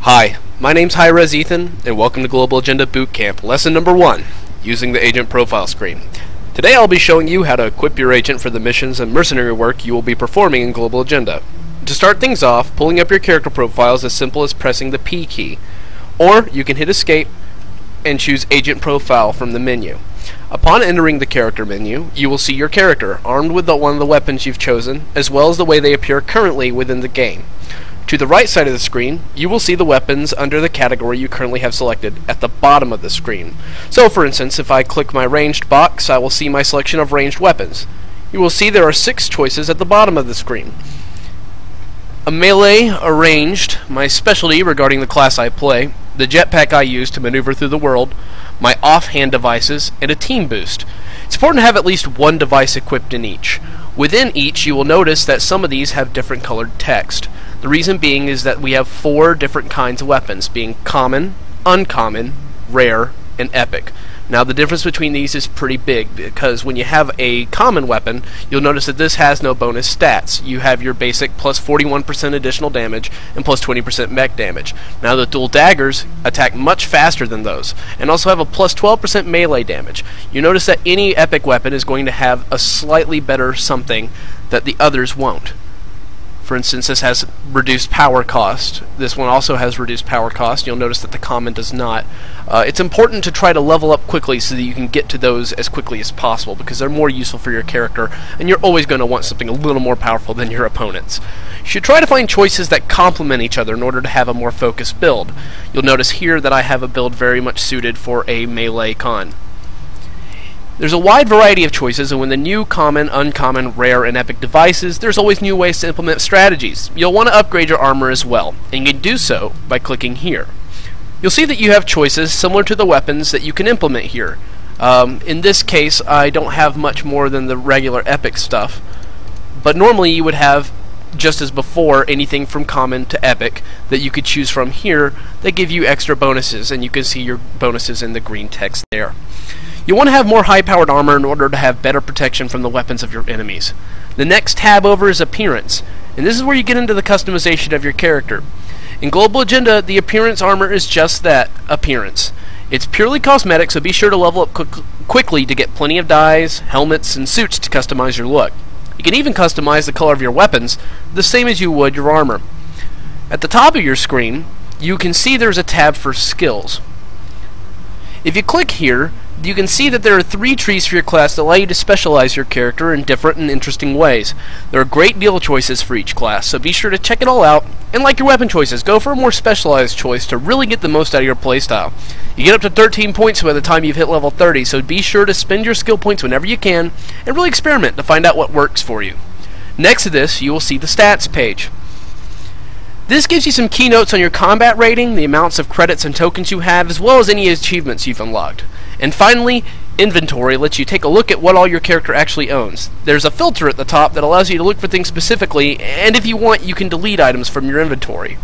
Hi, my name's Hi-Res Ethan, and welcome to Global Agenda Bootcamp, lesson number 1, using the agent profile screen. Today I'll be showing you how to equip your agent for the missions and mercenary work you will be performing in Global Agenda. To start things off, pulling up your character profile is as simple as pressing the P key, or you can hit Escape and choose Agent Profile from the menu. Upon entering the character menu, you will see your character, armed with one of the weapons you've chosen, as well as the way they appear currently within the game. To the right side of the screen, you will see the weapons under the category you currently have selected at the bottom of the screen. So for instance, if I click my ranged box, I will see my selection of ranged weapons. You will see there are 6 choices at the bottom of the screen. A melee, a ranged, my specialty regarding the class I play, the jetpack I use to maneuver through the world, my offhand devices, and a team boost. It's important to have at least one device equipped in each. Within each, you will notice that some of these have different colored text. The reason being is that we have 4 different kinds of weapons, being common, uncommon, rare, and epic. Now the difference between these is pretty big, because when you have a common weapon, you'll notice that this has no bonus stats. You have your basic plus 41% additional damage and plus 20% mech damage. Now the dual daggers attack much faster than those, and also have a plus 12% melee damage. You notice that any epic weapon is going to have a slightly better something that the others won't. For instance, this has reduced power cost. This one also has reduced power cost. You'll notice that the common does not. It's important to try to level up quickly so that you can get to those as quickly as possible, because they're more useful for your character, and you're always going to want something a little more powerful than your opponents. You should try to find choices that complement each other in order to have a more focused build. You'll notice here that I have a build very much suited for a melee con. There's a wide variety of choices, and with the new common, uncommon, rare, and epic devices, there's always new ways to implement strategies. You'll want to upgrade your armor as well, and you can do so by clicking here. You'll see that you have choices similar to the weapons that you can implement here. In this case, I don't have much more than the regular epic stuff, but normally you would have, just as before, anything from common to epic that you could choose from here that give you extra bonuses, and you can see your bonuses in the green text there. You want to have more high-powered armor in order to have better protection from the weapons of your enemies. The next tab over is Appearance, and this is where you get into the customization of your character. In Global Agenda, the appearance armor is just that, appearance. It's purely cosmetic, so be sure to level up quickly to get plenty of dyes, helmets, and suits to customize your look. You can even customize the color of your weapons, the same as you would your armor. At the top of your screen, you can see there's a tab for Skills. If you click here, you can see that there are 3 trees for your class that allow you to specialize your character in different and interesting ways. There are a great deal of choices for each class, so be sure to check it all out, and like your weapon choices, go for a more specialized choice to really get the most out of your playstyle. You get up to 13 points by the time you've hit level 30, so be sure to spend your skill points whenever you can, and really experiment to find out what works for you. Next to this, you will see the stats page. This gives you some key notes on your combat rating, the amounts of credits and tokens you have, as well as any achievements you've unlocked. And finally, Inventory lets you take a look at what all your character actually owns. There's a filter at the top that allows you to look for things specifically, and if you want, you can delete items from your inventory.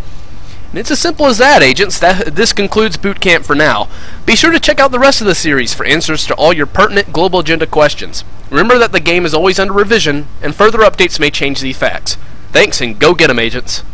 And it's as simple as that, agents. This concludes Bootcamp for now. Be sure to check out the rest of the series for answers to all your pertinent Global Agenda questions. Remember that the game is always under revision, and further updates may change these facts. Thanks, and go get 'em, agents.